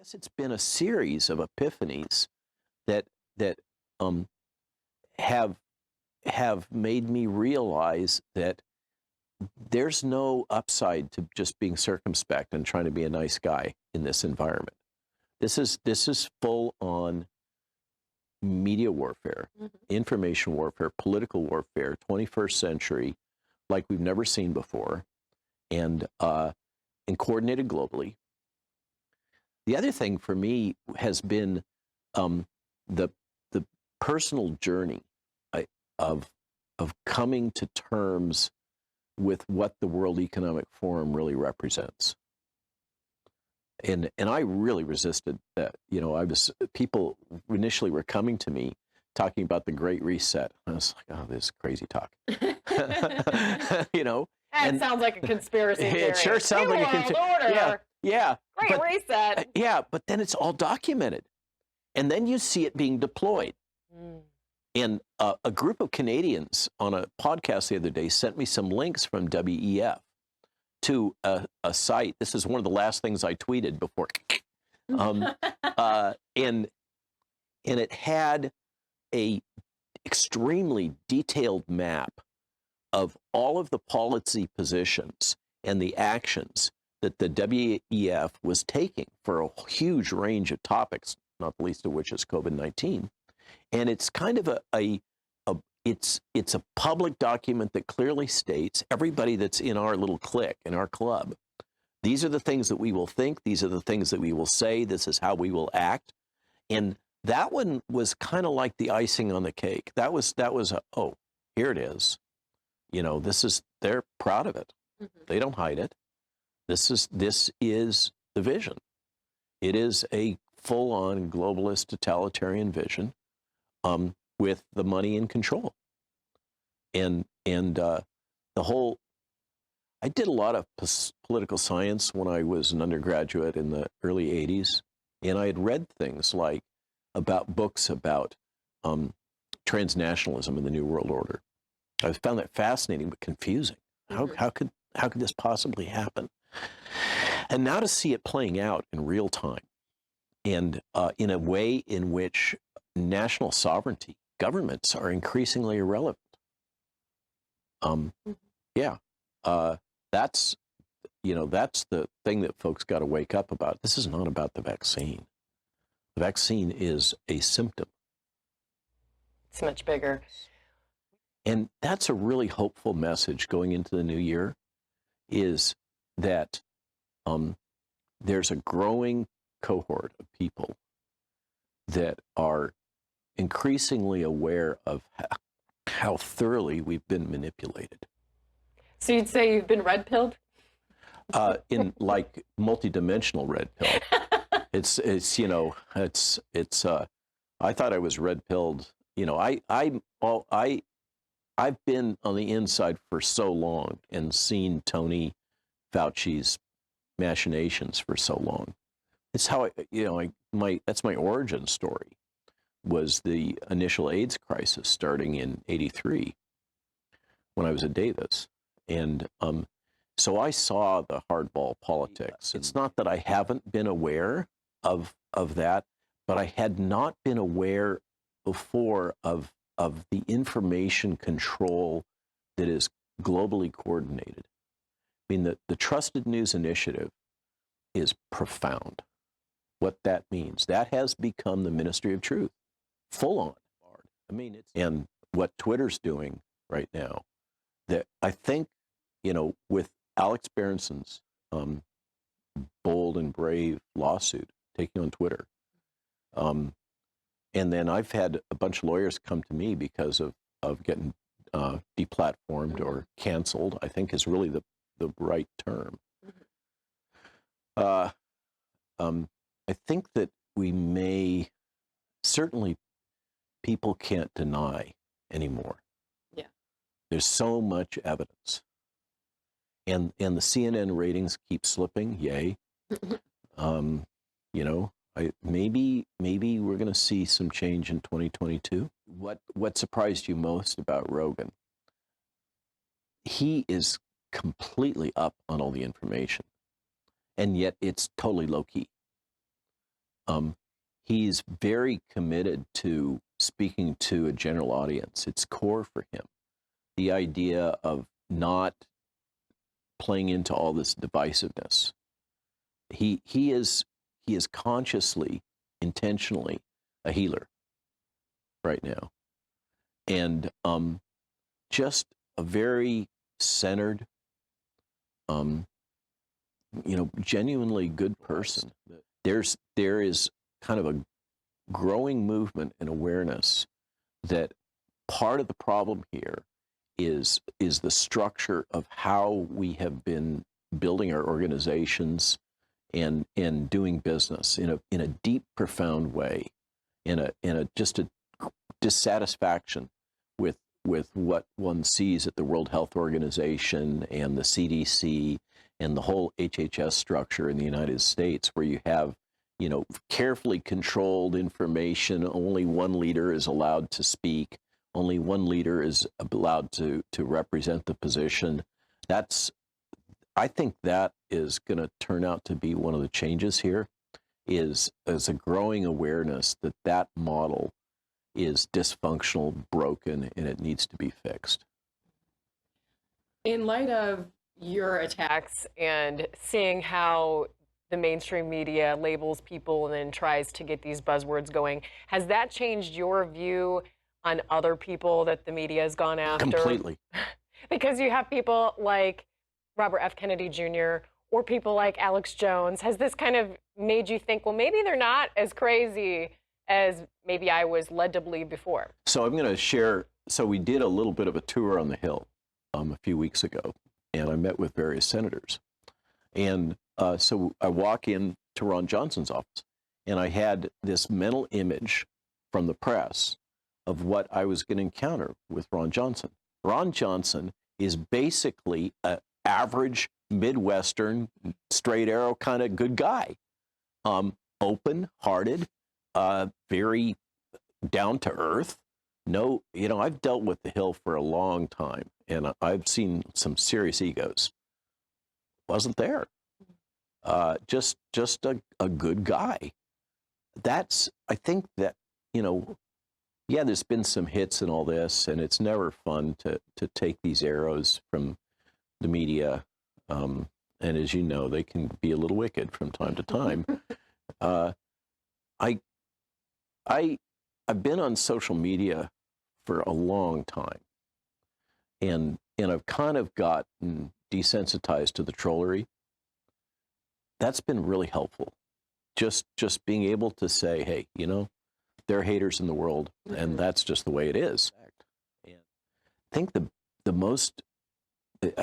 guess it's been a series of epiphanies that that um, have made me realize that there's no upside to just being circumspect and trying to be a nice guy in this environment. This is full on media warfare, information warfare, political warfare, 21st century, like we've never seen before, and coordinated globally. The other thing for me has been the the personal journey of coming to terms with what the World Economic Forum really represents. And I really resisted that. People initially were coming to me talking about the Great Reset. I was like, oh, this is crazy talk. That sounds like a conspiracy theory. It sure sounds like a conspiracy. Yeah. Great Reset. Yeah, but then it's all documented. And then you see it being deployed. And a group of Canadians on a podcast the other day sent me some links from WEF to a site. This is one of the last things I tweeted before. And it had a extremely detailed map of all of the policy positions and the actions that the WEF was taking for a huge range of topics, not the least of which is COVID-19. And it's kind of it's a public document that clearly states everybody that's in our little clique, in our club, these are the things that we will think, these are the things that we will say, this is how we will act. And that one was kind of like the icing on the cake. That was oh, here it is. They're proud of it. They don't hide it. This is the vision. It is a full-on globalist totalitarian vision with the money in control. And the whole, I did a lot of political science when I was an undergraduate in the early 80s, and I had read things like books about transnationalism in the New World Order. I found that fascinating but confusing. How could this possibly happen? And now to see it playing out in real time, and in a way in which national sovereignty, governments are increasingly irrelevant. That's the thing that folks got to wake up about. This is not about the vaccine. The vaccine is a symptom. It's much bigger. And that's a really hopeful message going into the new year, is that there's a growing cohort of people that are increasingly aware of how thoroughly we've been manipulated. So you'd say you've been red-pilled? In like multidimensional red pill. I thought I was red-pilled. I've been on the inside for so long and seen Tony Fauci's machinations for so long. It's how that's my origin story, was the initial AIDS crisis starting in '83 when I was at Davis. And so I saw the hardball politics. It's not that I haven't been aware of that, but I had not been aware before of the information control that is globally coordinated. I mean, the Trusted News Initiative is profound. What that means, that has become the Ministry of Truth, full on. And what Twitter's doing right now, that I think, with Alex Berenson's bold and brave lawsuit taking on Twitter, and then I've had a bunch of lawyers come to me because of getting deplatformed or canceled, I think is really the right term. I think that we may, certainly people can't deny anymore. Yeah. There's so much evidence. And the CNN ratings keep slipping, yay. Maybe we're going to see some change in 2022. What surprised you most about Rogan? He is completely up on all the information, and yet it's totally low key. he's very committed to speaking to a general audience. It's core for him. The idea of not playing into all this divisiveness. He is consciously, intentionally a healer right now, and just a very centered, genuinely good person. There is kind of a growing movement and awareness that part of the problem here is the structure of how we have been building our organizations and doing business in a deep, profound way, in a just a dissatisfaction with what one sees at the World Health Organization and the CDC and the whole HHS structure in the United States, where you have carefully controlled information. Only one leader is allowed to speak. Only one leader is allowed to represent the position. I think that is going to turn out to be one of the changes here, is a growing awareness that model is dysfunctional, broken, and it needs to be fixed. In light of your attacks and seeing how the mainstream media labels people and then tries to get these buzzwords going, has that changed your view on other people that the media has gone after? Completely. Because you have people like Robert F. Kennedy Jr. or people like Alex Jones. Has this kind of made you think, well, maybe they're not as crazy as maybe I was led to believe before? So I'm going to share. So we did a little bit of a tour on the Hill a few weeks ago, and I met with various senators. And so I walk in to Ron Johnson's office, and I had this mental image from the press of what I was going to encounter with Ron Johnson. Ron Johnson is basically an average Midwestern, straight arrow kind of good guy, open-hearted, very down to earth. No, I've dealt with the Hill for a long time, and I've seen some serious egos. Wasn't there. Just a good guy. I think that, yeah, there's been some hits and all this, and it's never fun to take these arrows from the media. And as you know, they can be a little wicked from time to time. I've been on social media for a long time, and I've kind of gotten desensitized to the trollery. That's been really helpful. Just being able to say, hey, there are haters in the world, and that's just the way it is. And I think the most,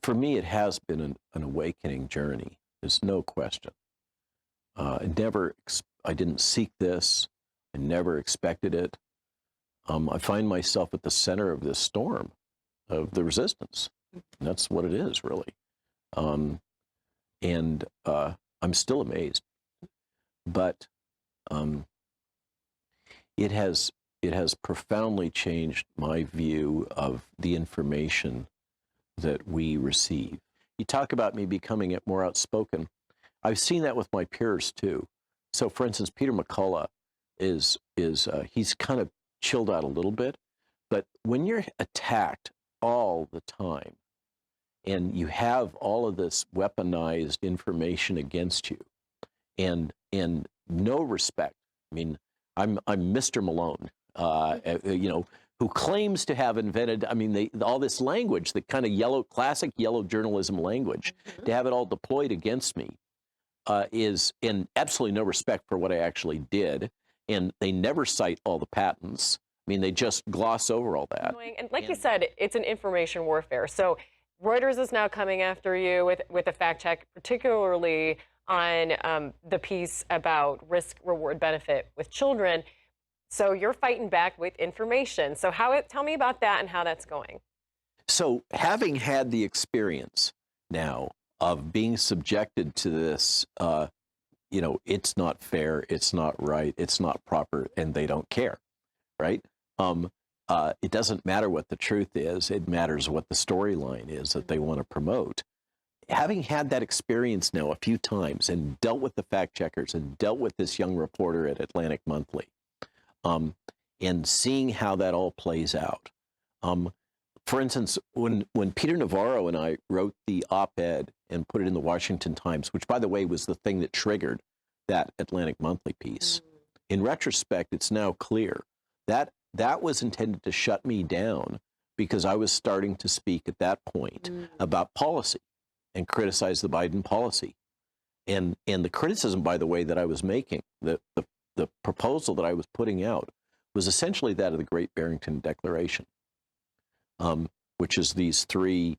for me, it has been an awakening journey. There's no question. I didn't seek this. I never expected it. I find myself at the center of this storm of the resistance. And that's what it is, really. And I'm still amazed. But it has profoundly changed my view of the information that we receive. You talk about me becoming more outspoken. I've seen that with my peers too. So, for instance, Peter McCullough he's kind of chilled out a little bit, but when you're attacked all the time, and you have all of this weaponized information against you, and no respect. I mean, I'm Mr. Malone, who claims to have invented. I mean, all this language, the kind of classic yellow journalism language, to have it all deployed against me, is in absolutely no respect for what I actually did, and they never cite all the patents. I mean, they just gloss over all that. And like you said, it's an information warfare. So Reuters is now coming after you with a fact check, particularly on the piece about risk, reward, benefit with children. So you're fighting back with information. So tell me about that and how that's going. So having had the experience now of being subjected to this, it's not fair, it's not right, it's not proper, and they don't care, right? It doesn't matter what the truth is. It matters what the storyline is that they want to promote. having had that experience now a few times and dealt with the fact checkers and dealt with this young reporter at Atlantic Monthly, and seeing how that all plays out. For instance, when Peter Navarro and I wrote the op-ed and put it in the Washington Times, which, by the way, was the thing that triggered that Atlantic Monthly piece, in retrospect, it's now clear that that was intended to shut me down because I was starting to speak at that point about policy and criticize the Biden policy. And the criticism, by the way, that I was making, the proposal that I was putting out, was essentially that of the Great Barrington Declaration, which is these three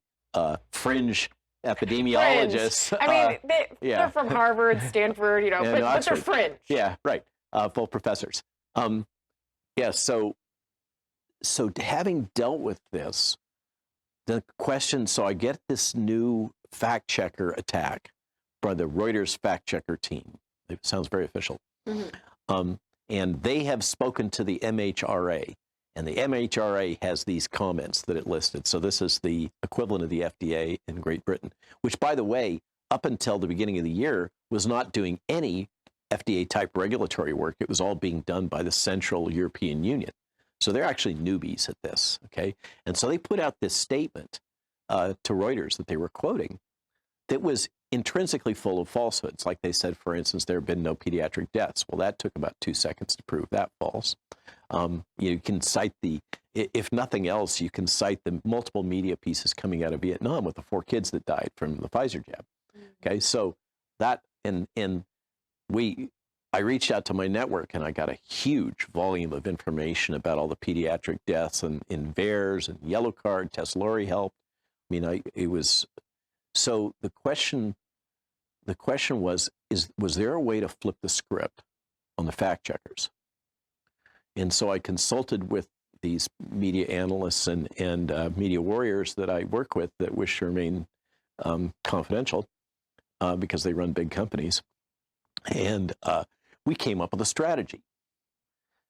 fringe epidemiologists. Fringe. I mean, they're from Harvard, Stanford, but they're fringe. Yeah, right. Full professors. So having dealt with this, the question, so I get this new fact checker attack by the Reuters fact checker team. It sounds very official. And they have spoken to the MHRA, and the MHRA has these comments that it listed. So this is the equivalent of the FDA in Great Britain, which, by the way, up until the beginning of the year, was not doing any FDA-type regulatory work. It was all being done by the Central European Union. So they're actually newbies at this, okay? And so they put out this statement to Reuters that they were quoting that was intrinsically full of falsehoods. Like they said, for instance, there have been no pediatric deaths. Well, that took about 2 seconds to prove that false. You can cite if nothing else, you can cite the multiple media pieces coming out of Vietnam with the 4 kids that died from the Pfizer jab. Okay, so that, I reached out to my network and I got a huge volume of information about all the pediatric deaths in VAERS and Yellow Card. Tess Lori helped. I mean, so the question was there a way to flip the script on the fact checkers? And so I consulted with these media analysts and media warriors that I work with that wish to remain confidential because they run big companies. And we came up with a strategy.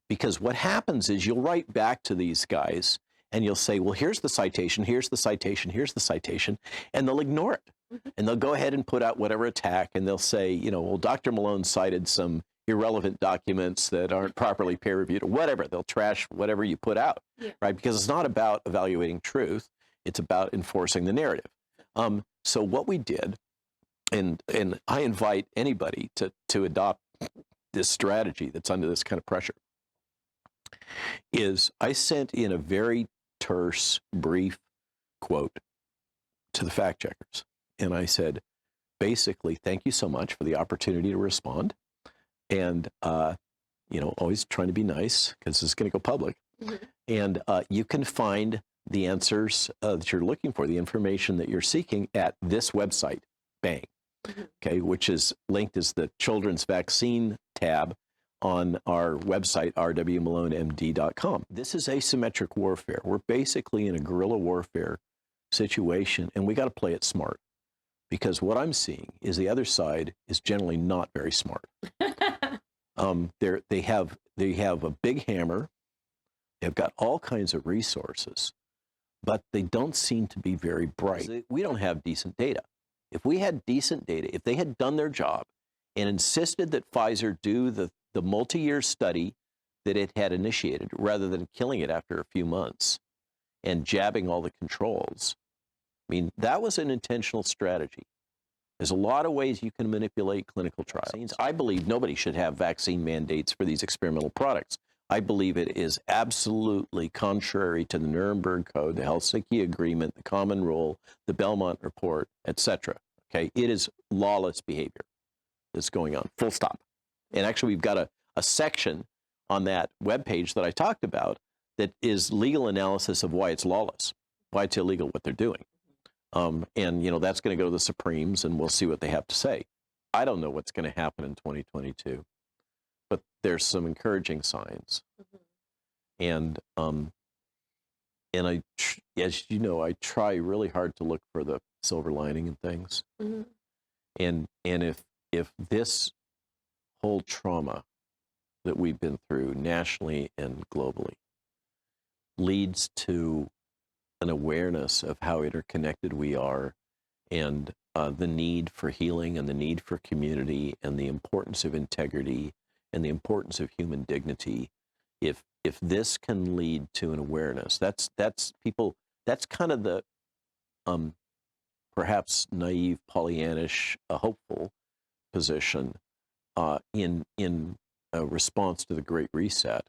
Because what happens is you'll write back to these guys and you'll say, well, here's the citation, here's the citation, here's the citation, and they'll ignore it. And they'll go ahead and put out whatever attack, and they'll say, well, Dr. Malone cited some irrelevant documents that aren't properly peer-reviewed, or whatever. They'll trash whatever you put out, right? Because it's not about evaluating truth. It's about enforcing the narrative. So what we did, and I invite anybody to adopt this strategy that's under this kind of pressure, is I sent in a very terse, brief quote to the fact checkers. And I said, basically, thank you so much for the opportunity to respond. And, always trying to be nice because it's going to go public. And you can find the answers that you're looking for, the information that you're seeking at this website, bang, okay, which is linked as the Children's Vaccine tab on our website, rwmalonemd.com. This is asymmetric warfare. We're basically in a guerrilla warfare situation, and we got to play it smart. Because what I'm seeing is the other side is generally not very smart. They have a big hammer. They've got all kinds of resources, but they don't seem to be very bright. We don't have decent data. If we had decent data, if they had done their job and insisted that Pfizer do the multi-year study that it had initiated, rather than killing it after a few months and jabbing all the controls, I mean, that was an intentional strategy. There's a lot of ways you can manipulate clinical trials. I believe nobody should have vaccine mandates for these experimental products. I believe it is absolutely contrary to the Nuremberg Code, the Helsinki Agreement, the Common Rule, the Belmont Report, etc. Okay, it is lawless behavior that's going on, full stop. And actually, we've got a section on that webpage that I talked about that is legal analysis of why it's lawless, why it's illegal what they're doing. And that's going to go to the Supremes, and we'll see what they have to say. I don't know what's going to happen in 2022, but there's some encouraging signs. And as you know, I try really hard to look for the silver lining in things. And if this whole trauma that we've been through nationally and globally leads to an awareness of how interconnected we are and the need for healing and the need for community and the importance of integrity and the importance of human dignity. If this can lead to an awareness, that's kind of the perhaps naive, Pollyannish, hopeful position in response to the Great Reset.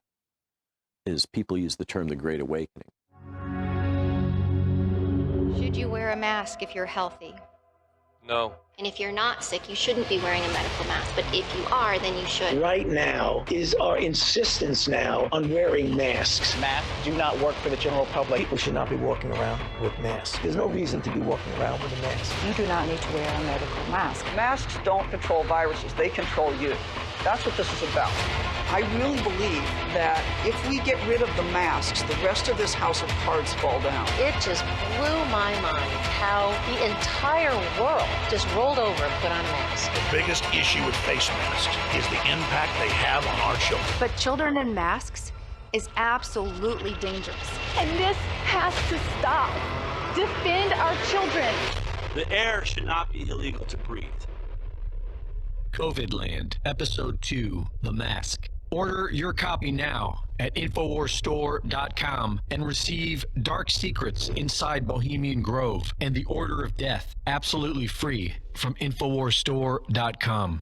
Is people use the term the Great Awakening. Should you wear a mask if you're healthy? No. And if you're not sick, you shouldn't be wearing a medical mask. But if you are, then you should. Right now is our insistence now on wearing masks. Masks do not work for the general public. People should not be walking around with masks. There's no reason to be walking around with a mask. You do not need to wear a medical mask. Masks don't control viruses, they control you. That's what this is about. I really believe that if we get rid of the masks, the rest of this house of cards fall down. It just blew my mind how the entire world just rolled over and put on a mask. The biggest issue with face masks is the impact they have on our children. But children in masks is absolutely dangerous. And this has to stop. Defend our children. The air should not be illegal to breathe. COVID Land, Episode 2, The Mask. Order your copy now at InfoWarsStore.com and receive Dark Secrets Inside Bohemian Grove and The Order of Death absolutely free from InfoWarsStore.com.